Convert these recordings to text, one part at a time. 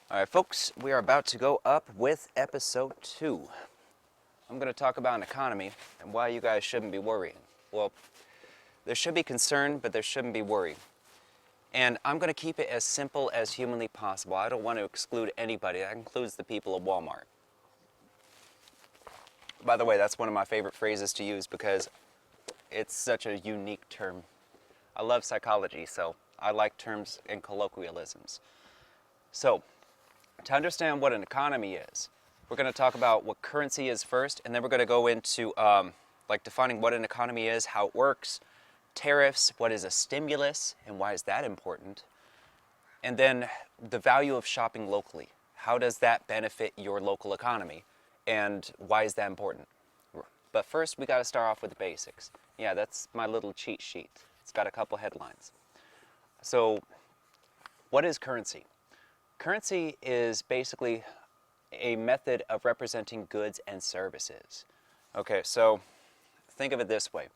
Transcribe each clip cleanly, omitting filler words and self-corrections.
All right, folks, we are about to go up with episode 2. I'm going to talk about an economy and why you guys shouldn't be worrying. Well, there should be concern, but there shouldn't be worry. And I'm going to keep it as simple as humanly possible. I don't want to exclude anybody. That includes the people of Walmart. By the way, that's one of my favorite phrases to use because it's such a unique term. I love psychology, so I like terms and colloquialisms. So, to understand what an economy is, we're going to talk about what currency is first, and then we're going to go into defining what an economy is, how it works, tariffs, what is a stimulus, and why is that important, and then the value of shopping locally. How does that benefit your local economy, and why is that important? But first, we got to start off with the basics. Yeah, that's my little cheat sheet. It's got a couple headlines. So, what is currency? Currency is basically a method of representing goods and services. Okay, so think of it this way.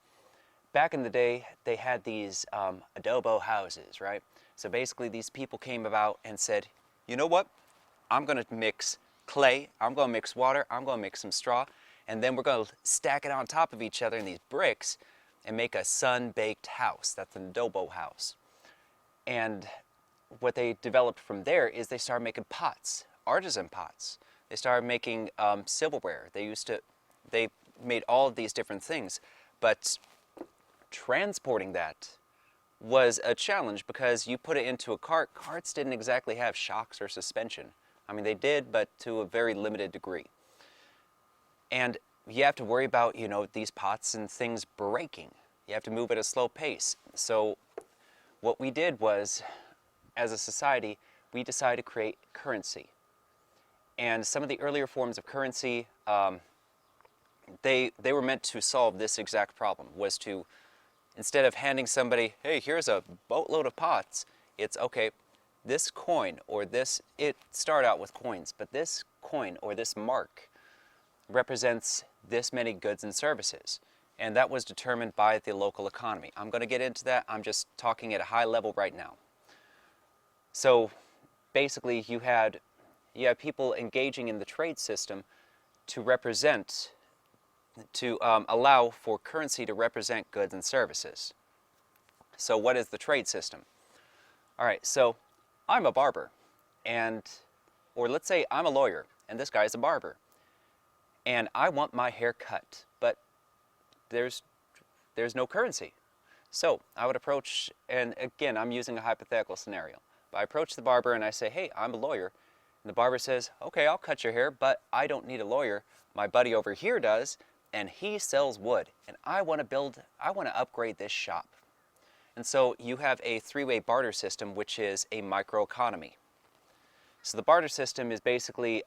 Back in the day, they had these adobo houses, right? So basically these people came about and said, you know what? I'm going to mix clay, I'm going to mix water, I'm going to mix some straw, and then we're going to stack it on top of each other in these bricks and make a sun-baked house. That's an adobo house. And what they developed from there is they started making pots, artisan pots. They started making silverware. They made all of these different things, but transporting that was a challenge because you put it into a cart. Carts didn't exactly have shocks or suspension. I mean, they did, but to a very limited degree. And you have to worry about, these pots and things breaking. You have to move at a slow pace. So what we did was, as a society, we decided to create currency. And some of the earlier forms of currency, they were meant to solve this exact problem, was to, instead of handing somebody, hey, here's a boatload of pots, it's, okay, this coin or this, it started out with coins, but this coin or this mark represents this many goods and services. And that was determined by the local economy. I'm going to get into that. I'm just talking at a high level right now. So basically you had people engaging in the trade system to represent, to allow for currency to represent goods and services. So what is the trade system? All right, so I'm a barber, or let's say I'm a lawyer and this guy's a barber, and I want my hair cut, but there's no currency. So I would approach, and again, I'm using a hypothetical scenario. But I approach the barber and I say, hey, I'm a lawyer. And the barber says, okay, I'll cut your hair, but I don't need a lawyer. My buddy over here does, and he sells wood. And I want to upgrade this shop. And so you have a three-way barter system, which is a microeconomy. So the barter system is basically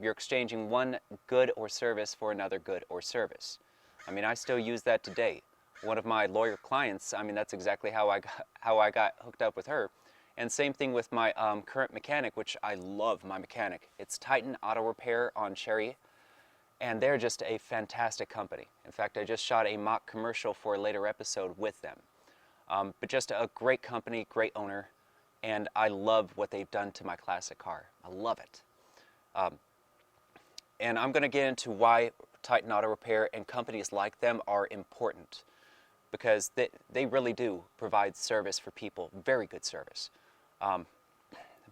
you're exchanging one good or service for another good or service. I mean, I still use that today. One of my lawyer clients, I mean, that's exactly how I got hooked up with her. And same thing with my current mechanic, which I love my mechanic. It's Titan Auto Repair on Cherry, and they're just a fantastic company. In fact, I just shot a mock commercial for a later episode with them. But just a great company, great owner, and I love what they've done to my classic car. I love it. And I'm going to get into why Titan Auto Repair and companies like them are important, because they really do provide service for people, very good service.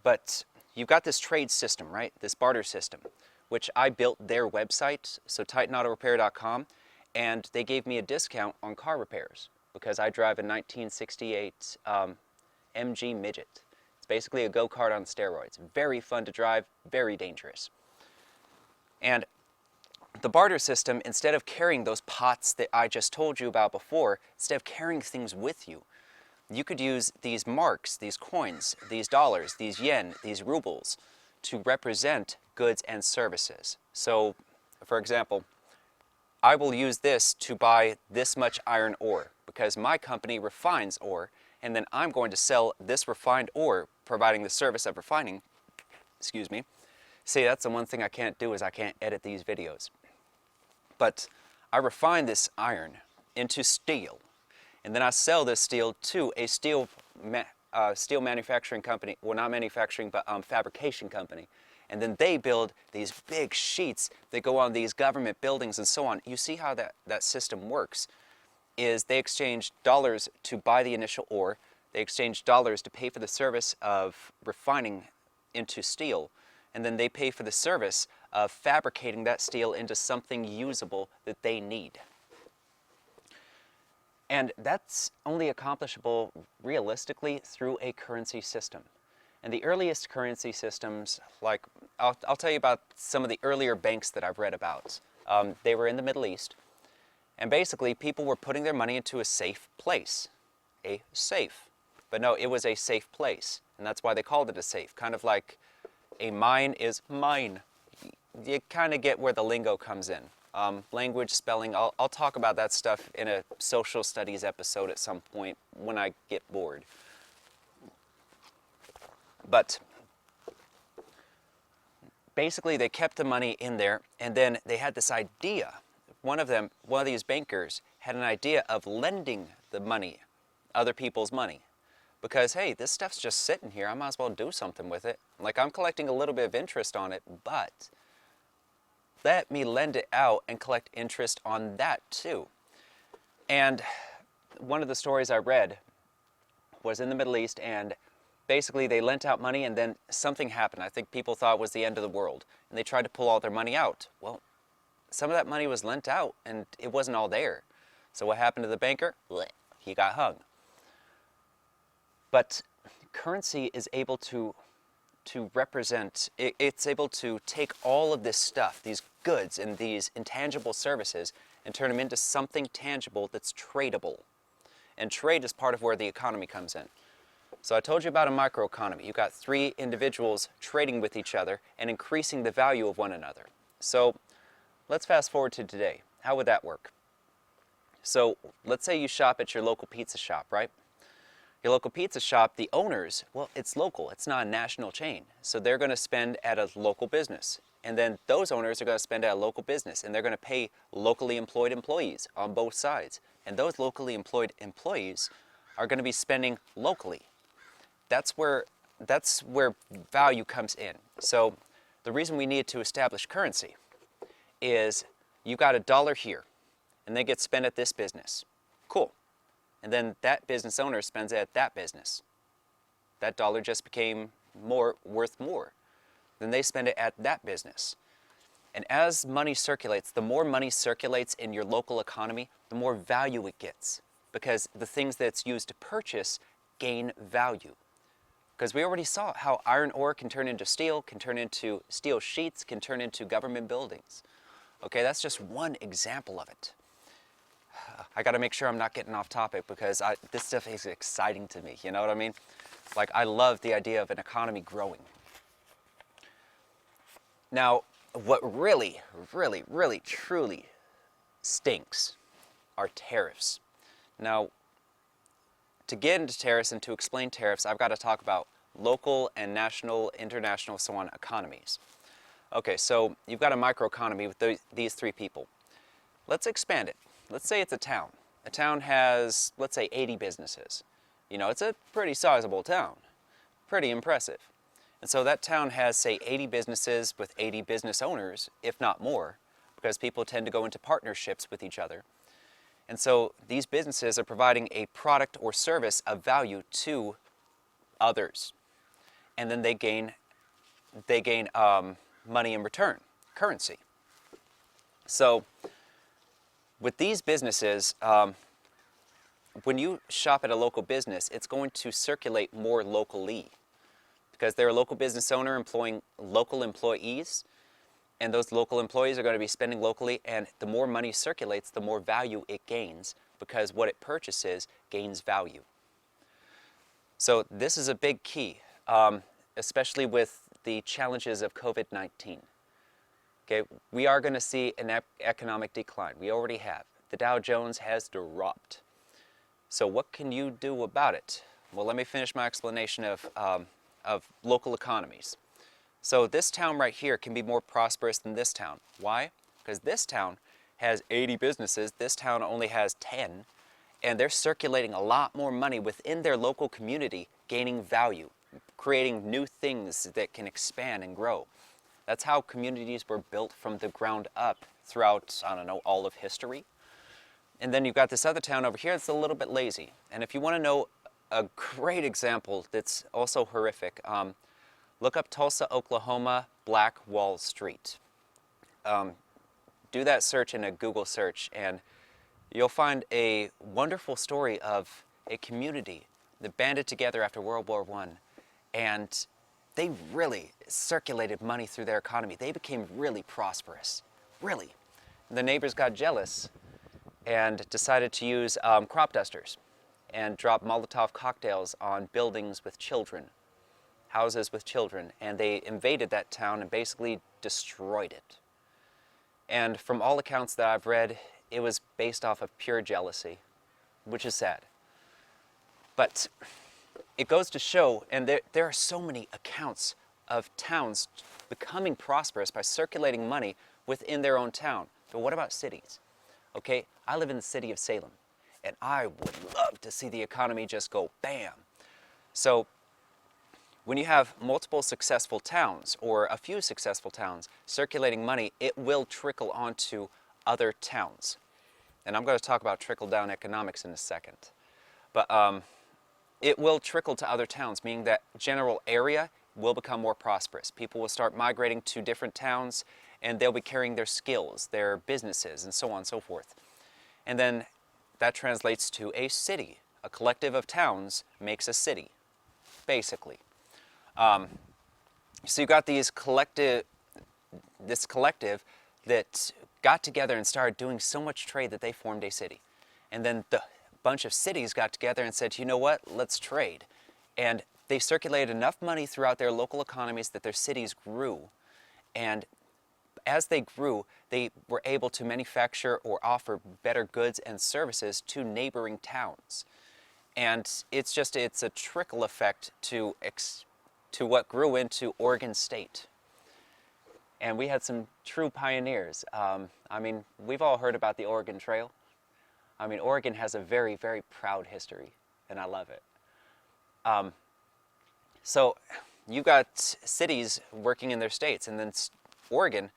But you've got this trade system, right? This barter system, which I built their website, so TitanAutoRepair.com, and they gave me a discount on car repairs because I drive a 1968 MG Midget. It's basically a go-kart on steroids. Very fun to drive, very dangerous. And the barter system, instead of carrying those pots that I just told you about before, instead of carrying things with you, you could use these marks, these coins, these dollars, these yen, these rubles to represent goods and services. So, for example, I will use this to buy this much iron ore because my company refines ore, and then I'm going to sell this refined ore, providing the service of refining. Excuse me. See, that's the one thing I can't do is I can't edit these videos. But I refine this iron into steel, and then I sell this steel to a steel steel manufacturing company, well, not manufacturing, but fabrication company. And then they build these big sheets that go on these government buildings and so on. You see how that system works, is they exchange dollars to buy the initial ore, they exchange dollars to pay for the service of refining into steel, and then they pay for the service of fabricating that steel into something usable that they need. And that's only accomplishable realistically through a currency system. And the earliest currency systems, like, I'll tell you about some of the earlier banks that I've read about. They were in the Middle East, and basically people were putting their money into a safe place. A safe. But no, it was a safe place, and that's why they called it a safe. Kind of like a mine is mine. You kind of get where the lingo comes in. Language, spelling, I'll talk about that stuff in a social studies episode at some point when I get bored. But basically they kept the money in there, and then they had this idea. One of these bankers had an idea of lending the money, other people's money. Because, hey, this stuff's just sitting here, I might as well do something with it. Like, I'm collecting a little bit of interest on it, but let me lend it out and collect interest on that too. And one of the stories I read was in the Middle East, and basically they lent out money and then something happened. I think people thought it was the end of the world, and they tried to pull all their money out. Well, some of that money was lent out and it wasn't all there. So what happened to the banker? He got hung. But currency is able to represent, it's able to take all of this stuff, these goods and these intangible services, and turn them into something tangible that's tradable. And trade is part of where the economy comes in. So I told you about a microeconomy. You've got three individuals trading with each other and increasing the value of one another. So let's fast forward to today. How would that work? So let's say you shop at your local pizza shop, right? Your local pizza shop, the owners, well, it's local. It's not a national chain. So they're going to spend at a local business. And then those owners are going to spend at a local business. And they're going to pay locally employed employees on both sides. And those locally employed employees are going to be spending locally. That's where value comes in. So the reason we need to establish currency is you've got $1 here, and they get spent at this business. Cool. And then that business owner spends it at that business. That dollar just became worth more. Then they spend it at that business. And as money circulates, the more money circulates in your local economy, the more value it gets. Because the things that it's used to purchase gain value. Because we already saw how iron ore can turn into steel steel sheets, can turn into government buildings. Okay, that's just one example of it. I got to make sure I'm not getting off topic because this stuff is exciting to me, you know what I mean? Like, I love the idea of an economy growing. Now, what really, really, really, truly stinks are tariffs. Now, to get into tariffs and to explain tariffs, I've got to talk about local and national, international, so on, economies. Okay, so you've got a microeconomy with these three people. Let's expand it. Let's say it's a town. A town has, let's say, 80 businesses. You know, it's a pretty sizable town. Pretty impressive. And so that town has, say, 80 businesses with 80 business owners, if not more, because people tend to go into partnerships with each other. And so these businesses are providing a product or service of value to others. And then they gain money in return, currency. So with these businesses, when you shop at a local business, it's going to circulate more locally because they're a local business owner employing local employees, and those local employees are going to be spending locally, and the more money circulates, the more value it gains because what it purchases gains value. So this is a big key, especially with the challenges of COVID-19. Okay, we are going to see an economic decline. We already have. The Dow Jones has dropped. So what can you do about it? Well, let me finish my explanation of local economies. So this town right here can be more prosperous than this town. Why? Because this town has 80 businesses, this town only has 10, and they're circulating a lot more money within their local community gaining value, creating new things that can expand and grow. That's how communities were built from the ground up throughout, I don't know, all of history. And then you've got this other town over here that's a little bit lazy. And if you want to know a great example that's also horrific, look up Tulsa, Oklahoma, Black Wall Street. Do that search in a Google search, and you'll find a wonderful story of a community that banded together after World War I, and they really circulated money through their economy. They became really prosperous, really. The neighbors got jealous and decided to use crop dusters and drop Molotov cocktails on buildings with children, houses with children, and they invaded that town and basically destroyed it. And from all accounts that I've read, it was based off of pure jealousy, which is sad. But it goes to show, and there are so many accounts of towns becoming prosperous by circulating money within their own town. But what about cities? Okay, I live in the city of Salem, and I would love to see the economy just go bam. So when you have multiple successful towns, or a few successful towns, circulating money, it will trickle onto other towns. And I'm going to talk about trickle-down economics in a second. But it will trickle to other towns, meaning that general area will become more prosperous. People will start migrating to different towns, and they'll be carrying their skills, their businesses, and so on and so forth. And then that translates to a city. A collective of towns makes a city, basically. So you got this collective that got together and started doing so much trade that they formed a city. And then the bunch of cities got together and said, you know what, let's trade. And they circulated enough money throughout their local economies that their cities grew. And as they grew, they were able to manufacture or offer better goods and services to neighboring towns. And it's a trickle effect to what grew into Oregon State. And we had some true pioneers. I mean, we've all heard about the Oregon Trail. I mean, Oregon has a very, very proud history, and I love it. So you got cities working in their states, and then Oregon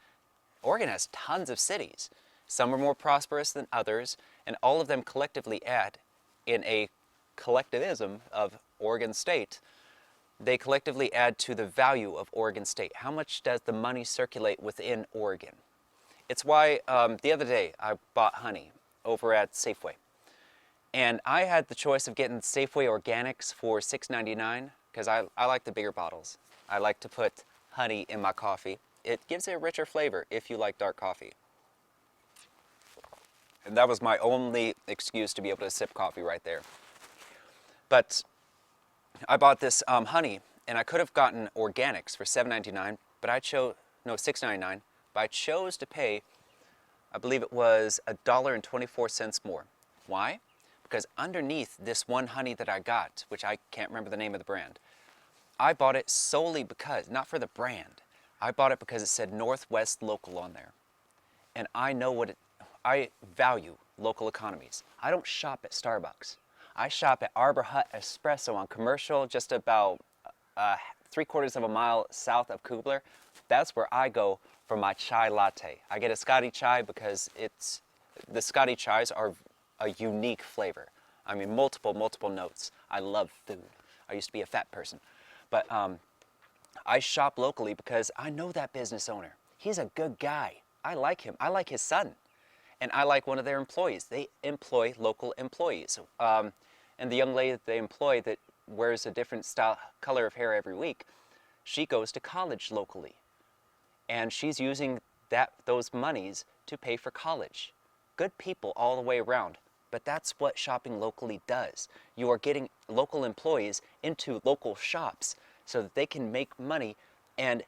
has tons of cities. Some are more prosperous than others, and all of them collectively add, in a collectivism of Oregon State, they collectively add to the value of Oregon State. How much does the money circulate within Oregon? It's why the other day I bought honey over at Safeway. And I had the choice of getting Safeway Organics for $6.99 because I like the bigger bottles. I like to put honey in my coffee. It gives it a richer flavor if you like dark coffee. And that was my only excuse to be able to sip coffee right there. But I bought this honey, and I could have gotten organics for $7.99, but $6.99, but I chose to pay, I believe it was $1.24 more. Why? Because underneath this one honey that I got, which I can't remember the name of the brand, I bought it solely because, not for the brand, I bought it because it said Northwest Local on there. And I know I value local economies. I don't shop at Starbucks. I shop at Arbor Hut Espresso on Commercial, just about 3/4 of a mile south of Kubler. That's where I go for my chai latte. I get a Scotty chai because the Scotty chais are a unique flavor. I mean, multiple notes. I love food. I used to be a fat person. But I shop locally because I know that business owner. He's a good guy. I like him. I like his son. And I like one of their employees. They employ local employees. And the young lady that they employ that wears a different color of hair every week, she goes to college locally. And she's using those monies to pay for college. Good people all the way around. But that's what shopping locally does. You are getting local employees into local shops so that they can make money and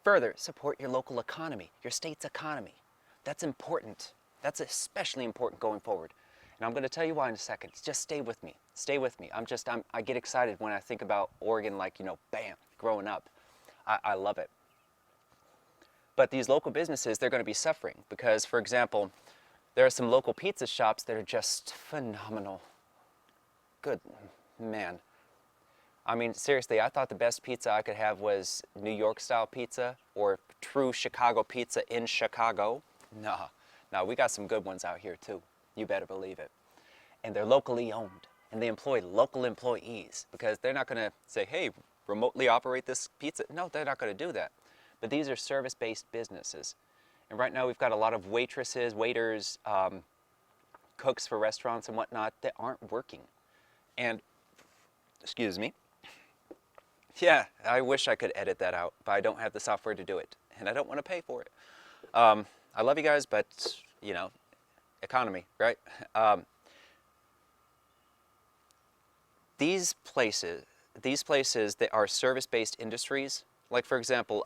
further support your local economy, your state's economy. That's important. That's especially important going forward. And I'm going to tell you why in a second. Just stay with me. Stay with me. I get excited when I think about Oregon, like, bam, growing up. I love it. But these local businesses, they're going to be suffering because, for example, there are some local pizza shops that are just phenomenal. Good man. I mean, seriously, I thought the best pizza I could have was New York style pizza or true Chicago pizza in Chicago. No, no, we got some good ones out here too. You better believe it. And they're locally owned and they employ local employees because they're not going to say, hey, remotely operate this pizza. No, they're not going to do that. But these are service-based businesses. And right now we've got a lot of waitresses, waiters, cooks for restaurants and whatnot that aren't working. And, excuse me, yeah, I wish I could edit that out, but I don't have the software to do it. And I don't want to pay for it. I love you guys, but, you know, economy, right? These places that are service-based industries, like for example,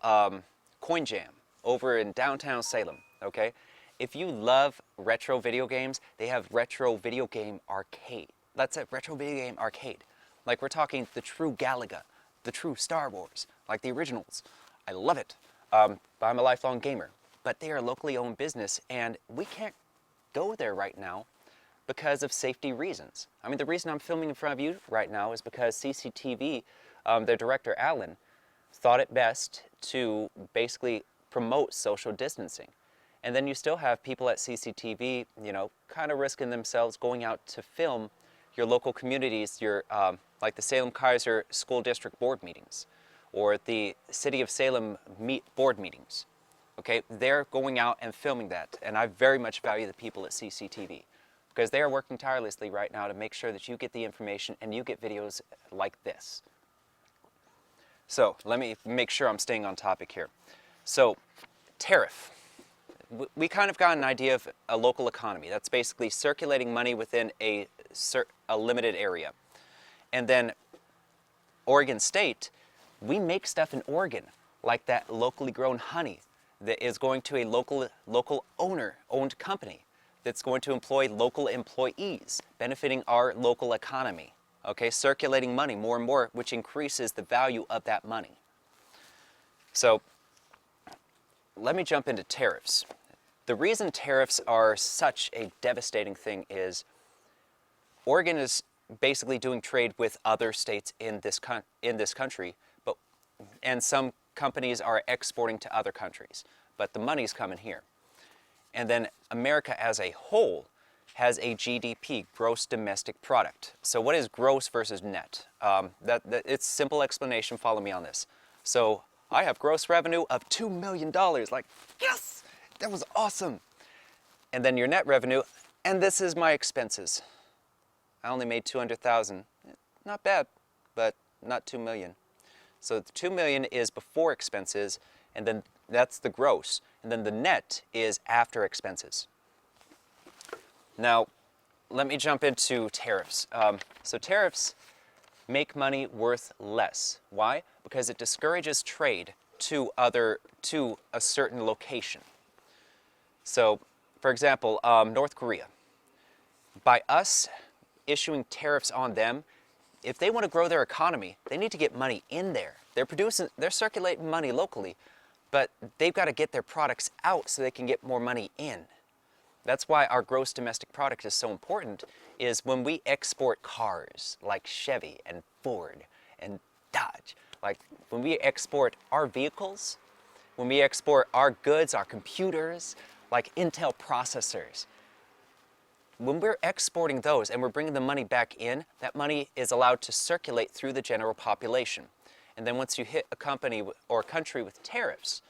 Coin Jam over in downtown Salem, okay? If you love retro video games, they have retro video game arcade. That's a retro video game arcade. Like we're talking the true Galaga, the true Star Wars, like the originals. I love it. But I'm a lifelong gamer. But they are a locally owned business and we can't go there right now because of safety reasons. I mean, the reason I'm filming in front of you right now is because CCTV, their director, Alan, thought it best to basically promote social distancing. And then you still have people at CCTV, you know, kind of risking themselves going out to film your local communities, your, like the Salem-Keizer School District Board meetings, or the City of Salem board meetings. Okay, they're going out and filming that, and I very much value the people at CCTV because they are working tirelessly right now to make sure that you get the information and you get videos like this. So let me make sure I'm staying on topic here. So, tariff. We kind of got an idea of a local economy. That's basically circulating money within a limited area. And then Oregon State, we make stuff in Oregon, like that locally grown honey that is going to a local owner-owned company that's going to employ local employees, benefiting our local economy. Okay, circulating money more and more, which increases the value of that money. So, let me jump into tariffs. The reason tariffs are such a devastating thing is Oregon is basically doing trade with other states in this country, and some companies are exporting to other countries, but the money's coming here. And then America as a whole has a GDP, gross domestic product. So what is gross versus net? It's simple explanation, follow me on this. So I have gross revenue of $2 million, like, yes, that was awesome. And then your net revenue, and this is my expenses. I only made 200,000, not bad, but not 2 million. So the 2 million is before expenses, and then that's the gross. And then the net is after expenses. Now, let me jump into tariffs. So tariffs make money worth less. Why? Because it discourages trade to a certain location. So, for example, North Korea. By us issuing tariffs on them, if they want to grow their economy, they need to get money in there. They're circulating money locally, but they've got to get their products out so they can get more money in. That's why our gross domestic product is so important, is when we export cars like Chevy and Ford and Dodge, like when we export our vehicles, when we export our goods, our computers, like Intel processors, when we're exporting those and we're bringing the money back in, that money is allowed to circulate through the general population. And then once you hit a company or a country with tariffs,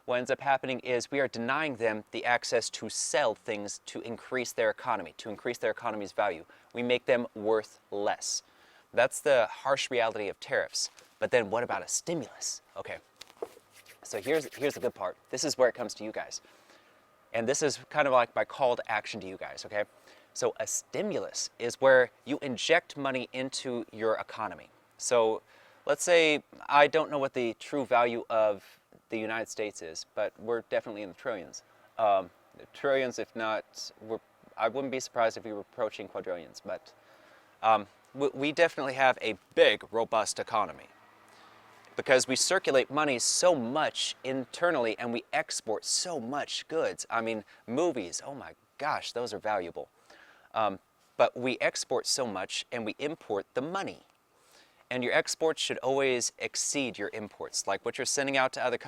what ends up happening is we are denying them the access to sell things to increase their economy, to increase their economy's value. We make them worth less. That's the harsh reality of tariffs. But then what about a stimulus? Okay, so here's the good part. This is where it comes to you guys. And this is kind of like my call to action to you guys, okay? So a stimulus is where you inject money into your economy. So let's say I don't know what the true value of the United States is, but we're definitely in the trillions. Trillions, if not, I wouldn't be surprised if we were approaching quadrillions, but we definitely have a big, robust economy because we circulate money so much internally and we export so much goods. I mean, movies, oh my gosh, those are valuable. But we export so much and we import the money. And your exports should always exceed your imports. Like what you're sending out to other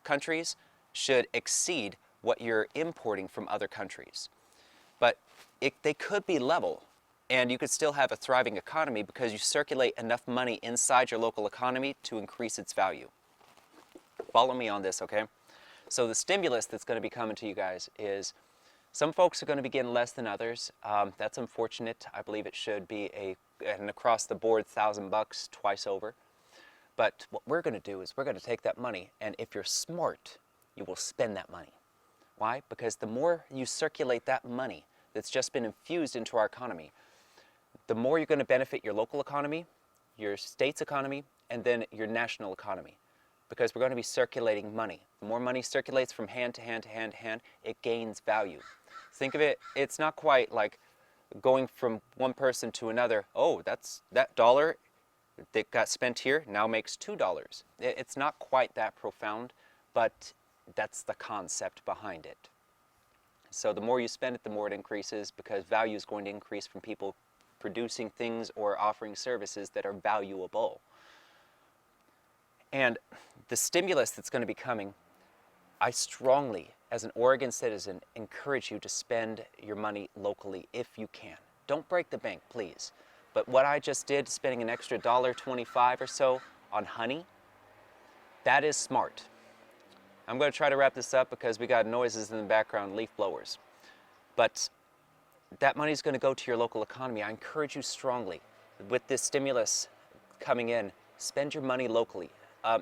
countries should exceed what you're importing from other countries. But they could be level, and you could still have a thriving economy because you circulate enough money inside your local economy to increase its value. Follow me on this, okay? So the stimulus that's going to be coming to you guys is, some folks are going to be getting less than others. That's unfortunate. I believe it should be an across the board $1,000 twice over. But what we're going to do is we're going to take that money, and if you're smart, you will spend that money. Why? Because the more you circulate that money that's just been infused into our economy, the more you're going to benefit your local economy, your state's economy, and then your national economy. Because we're going to be circulating money. The more money circulates from hand to hand to hand to hand, it gains value. Think of it, it's not quite like going from one person to another. Oh, that dollar that got spent here now makes $2. It's not quite that profound, but that's the concept behind it. So the more you spend it, the more it increases, because value is going to increase from people producing things or offering services that are valuable. And the stimulus that's going to be coming, I strongly, as an Oregon citizen, encourage you to spend your money locally if you can. Don't break the bank, please. But what I just did, spending an extra $1.25 or so on honey, that is smart. I'm going to try to wrap this up because we got noises in the background, leaf blowers. But that money is going to go to your local economy. I encourage you strongly, with this stimulus coming in, spend your money locally.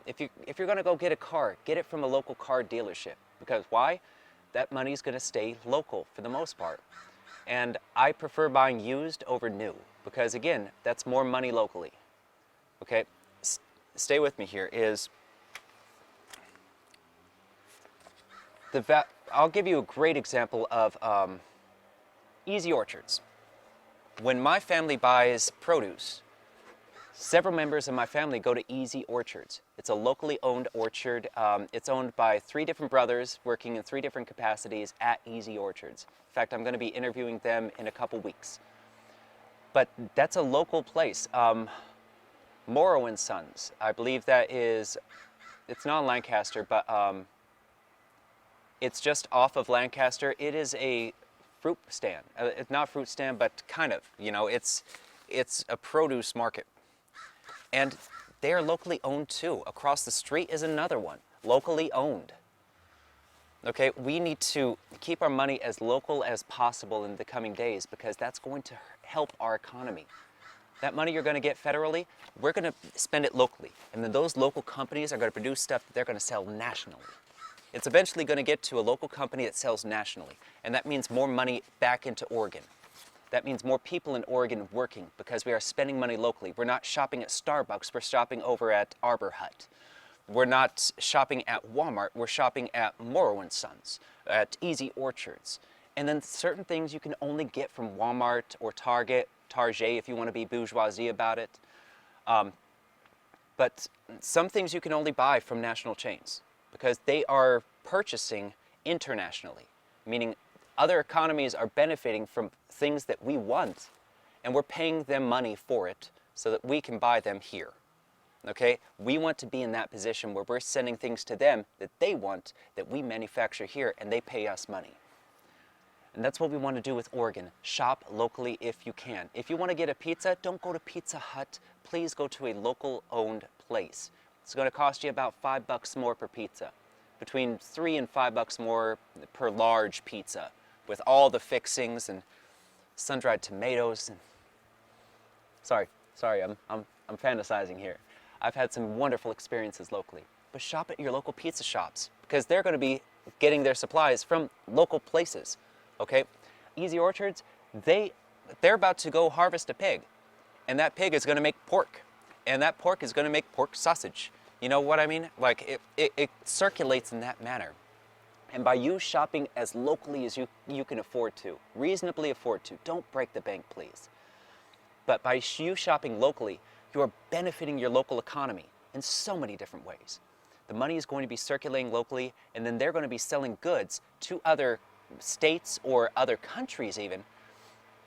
If you're going to go get a car, get it from a local car dealership. Because why? That money is going to stay local for the most part. And I prefer buying used over new because, again, that's more money locally. Okay, stay with me here. I'll give you a great example of easy orchards. When my family buys produce, several members of my family go to Easy Orchards. It's a locally owned orchard. It's owned by 3 different brothers working in 3 different capacities at Easy Orchards. In fact, I'm going to be interviewing them in a couple weeks. But that's a local place. Morrow and Sons, I believe that is, it's not Lancaster, but it's just off of Lancaster. It is a fruit stand. It's not fruit stand, but kind of, you know, it's a produce market. And they are locally owned too. Across the street is another one, locally owned. Okay, we need to keep our money as local as possible in the coming days because that's going to help our economy. That money you're going to get federally, we're going to spend it locally. And then those local companies are going to produce stuff that they're going to sell nationally. It's eventually going to get to a local company that sells nationally. And that means more money back into Oregon. That means more people in Oregon working because we are spending money locally. We're not shopping at Starbucks, we're shopping over at Arbor Hut. We're not shopping at Walmart, we're shopping at Morrow & Sons, at Easy Orchards. And then certain things you can only get from Walmart or Target if you want to be bourgeoisie about it. But some things you can only buy from national chains because they are purchasing internationally, meaning other economies are benefiting from things that we want, and we're paying them money for it so that we can buy them here. Okay? We want to be in that position where we're sending things to them that they want, that we manufacture here, and they pay us money. And that's what we want to do with Oregon. Shop locally if you can. If you want to get a pizza, don't go to Pizza Hut. Please go to a local-owned place. It's going to cost you about $5 more per pizza. Between $3 and $5 more per large pizza, with all the fixings and sun-dried tomatoes. And sorry, I'm fantasizing here. I've had some wonderful experiences locally. But shop at your local pizza shops because they're going to be getting their supplies from local places. Okay? Easy Orchards, they're about to go harvest a pig. And that pig is going to make pork. And that pork is going to make pork sausage. You know what I mean? Like, it circulates in that manner. And by you shopping as locally as you can afford to, reasonably afford to, don't break the bank, please. But by you shopping locally, you are benefiting your local economy in so many different ways. The money is going to be circulating locally, and then they're going to be selling goods to other states or other countries even,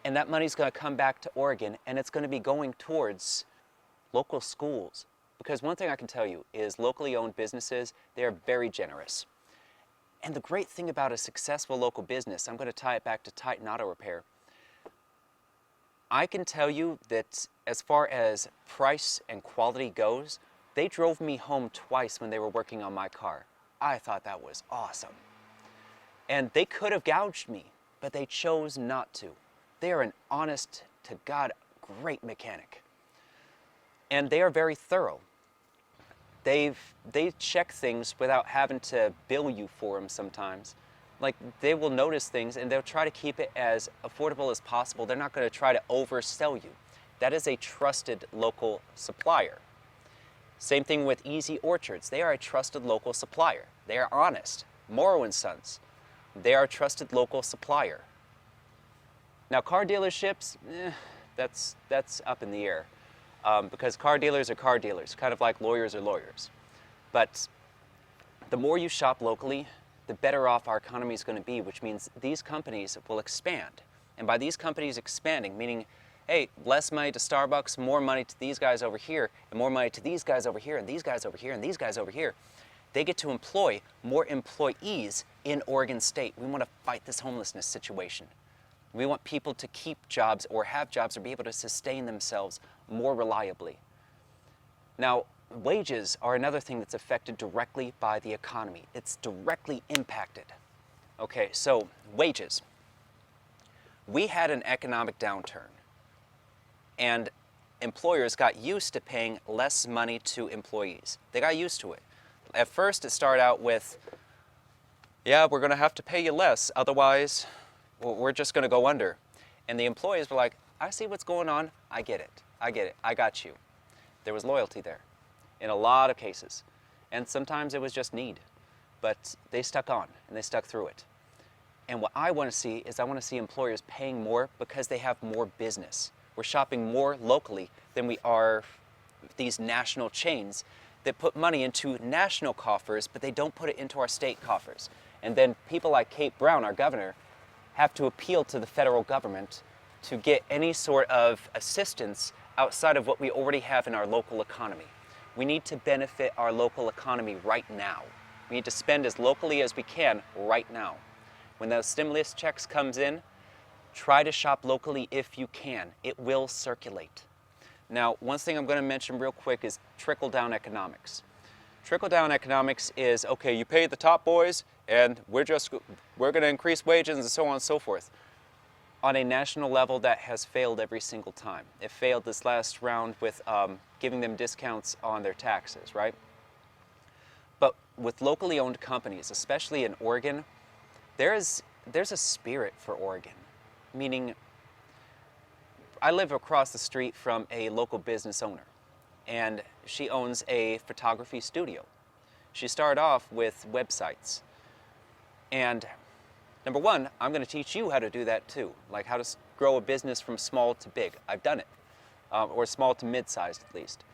and that money is going to come back to Oregon, and it's going to be going towards local schools. Because one thing I can tell you is locally owned businesses, they are very generous. And the great thing about a successful local business, I'm going to tie it back to Titan Auto Repair. I can tell you that as far as price and quality goes, they drove me home twice when they were working on my car. I thought that was awesome. And they could have gouged me, but they chose not to. They are an honest to God, great mechanic. And they are very thorough. They check things without having to bill you for them sometimes. Like, they will notice things and they'll try to keep it as affordable as possible. They're not going to try to oversell you. That is a trusted local supplier. Same thing with Easy Orchards. They are a trusted local supplier. They are honest. Morrow & Sons, they are a trusted local supplier. Now, car dealerships, that's up in the air. Because car dealers are car dealers, kind of like lawyers are lawyers. But the more you shop locally, the better off our economy is going to be, which means these companies will expand. And by these companies expanding, meaning, hey, less money to Starbucks, more money to these guys over here, and more money to these guys over here, and these guys over here, and these guys over here. They get to employ more employees in Oregon State. We want to fight this homelessness situation. We want people to keep jobs or have jobs or be able to sustain themselves more reliably. Now, wages are another thing that's affected directly by the economy. It's directly impacted. Okay, so wages. We had an economic downturn, and employers got used to paying less money to employees. They got used to it. At first, it started out with, yeah, we're going to have to pay you less, otherwise we're just going to go under. And the employees were like, I see what's going on. I get it. I get it. I got you. There was loyalty there in a lot of cases. And sometimes it was just need. But they stuck on and they stuck through it. And what I want to see is I want to see employers paying more because they have more business. We're shopping more locally than we are these national chains that put money into national coffers, but they don't put it into our state coffers. And then people like Kate Brown, our governor, have to appeal to the federal government to get any sort of assistance outside of what we already have in our local economy. We need to benefit our local economy right now. We need to spend as locally as we can right now. When those stimulus checks comes in, try to shop locally if you can. It will circulate. Now, one thing I'm going to mention real quick is trickle-down economics. Trickle-down economics is, okay, you pay the top boys, and we're going to increase wages and so on and so forth. On a national level, that has failed every single time. It failed this last round with giving them discounts on their taxes, right? But with locally owned companies, especially in Oregon, there's a spirit for Oregon, meaning I live across the street from a local business owner, and she owns a photography studio. She started off with websites. And number one, I'm going to teach you how to do that too, like how to grow a business from small to big. I've done it, or small to mid-sized at least.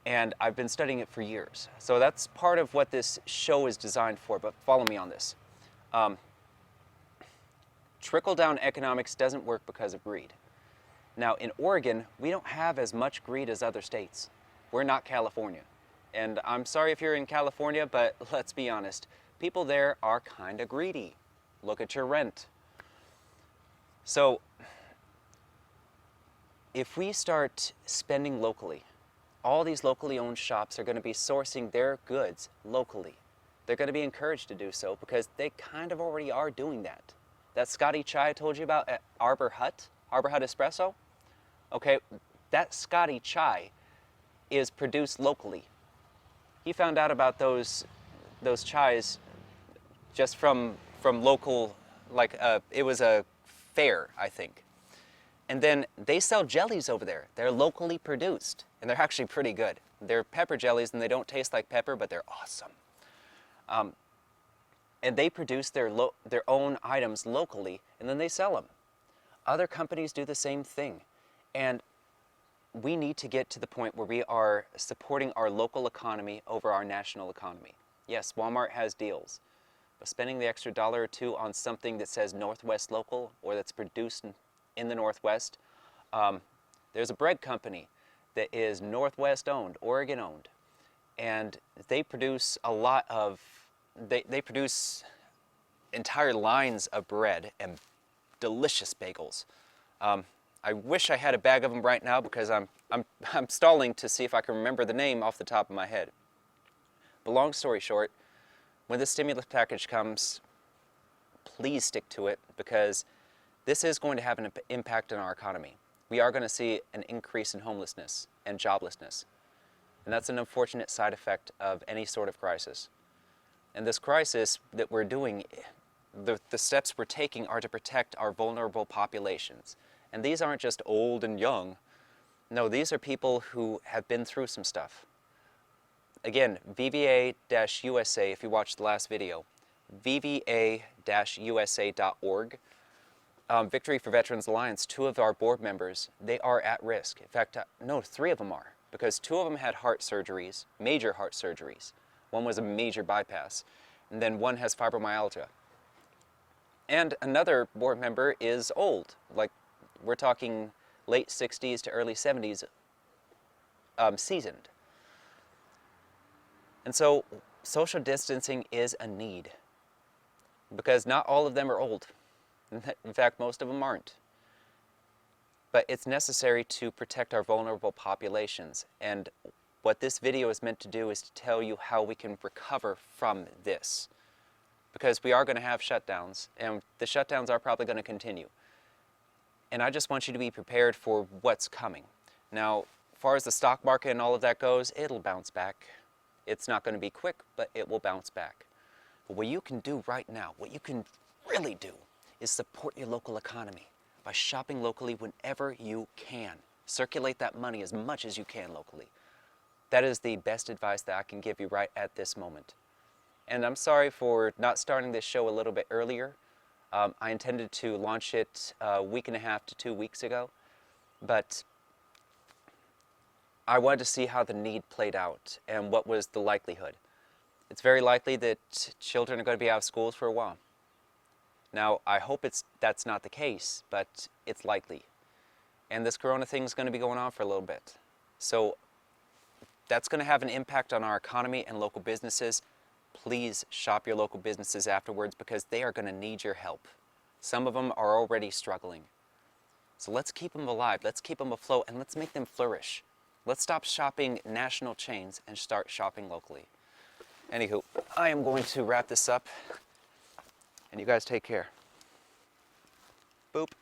And I've been studying it for years. So that's part of what this show is designed for, but follow me on this. Trickle-down economics doesn't work because of greed. Now, in Oregon, we don't have as much greed as other states. We're not California. And I'm sorry if you're in California, but let's be honest. People there are kind of greedy. Look at your rent. So, if we start spending locally, all these locally owned shops are going to be sourcing their goods locally. They're going to be encouraged to do so because they kind of already are doing that. That Scotty Chai I told you about at Arbor Hut Espresso, okay, that Scotty Chai is produced locally. He found out about those chais just from local, like it was a fair, I think. And then they sell jellies over there. They're locally produced, and they're actually pretty good. They're pepper jellies, and they don't taste like pepper, but they're awesome. And they produce their own items locally, and then they sell them. Other companies do the same thing. And we need to get to the point where we are supporting our local economy over our national economy. Yes, Walmart has deals, but spending the extra $1 or $2 on something that says Northwest Local or that's produced in the Northwest. There's a bread company that is Northwest owned, Oregon owned. And they produce a lot of, they produce entire lines of bread and delicious bagels. I wish I had a bag of them right now because I'm stalling to see if I can remember the name off the top of my head. But long story short, when the stimulus package comes, please stick to it because this is going to have an impact on our economy. We are going to see an increase in homelessness and joblessness. And that's an unfortunate side effect of any sort of crisis. And this crisis that we're doing, the steps we're taking are to protect our vulnerable populations. And these aren't just old and young. No, these are people who have been through some stuff. Again, VVA-USA, if you watched the last video, VVA-USA.org. Victory for Veterans Alliance, 2 of our board members, they are at risk. In fact, no, 3 of them are, because 2 of them had heart surgeries, major heart surgeries. One was a major bypass, and then one has fibromyalgia. And another board member is old, like we're talking late 60s to early 70s, seasoned. And so social distancing is a need, because not all of them are old. In fact, most of them aren't. But it's necessary to protect our vulnerable populations. And what this video is meant to do is to tell you how we can recover from this. Because we are going to have shutdowns, and the shutdowns are probably going to continue. And I just want you to be prepared for what's coming. Now, as far as the stock market and all of that goes, it'll bounce back. It's not going to be quick, but it will bounce back. But what you can do right now, what you can really do, is support your local economy by shopping locally whenever you can. Circulate that money as much as you can locally. That is the best advice that I can give you right at this moment. And I'm sorry for not starting this show a little bit earlier. I intended to launch it a week and a half to 2 weeks ago, but I wanted to see how the need played out and what was the likelihood. It's very likely that children are going to be out of schools for a while. Now, I hope that's not the case, but it's likely. And this corona thing is going to be going on for a little bit. So that's going to have an impact on our economy and local businesses. Please shop your local businesses afterwards because they are going to need your help. Some of them are already struggling. So let's keep them alive, let's keep them afloat, and let's make them flourish. Let's stop shopping national chains and start shopping locally. Anywho, I am going to wrap this up. And you guys take care. Boop.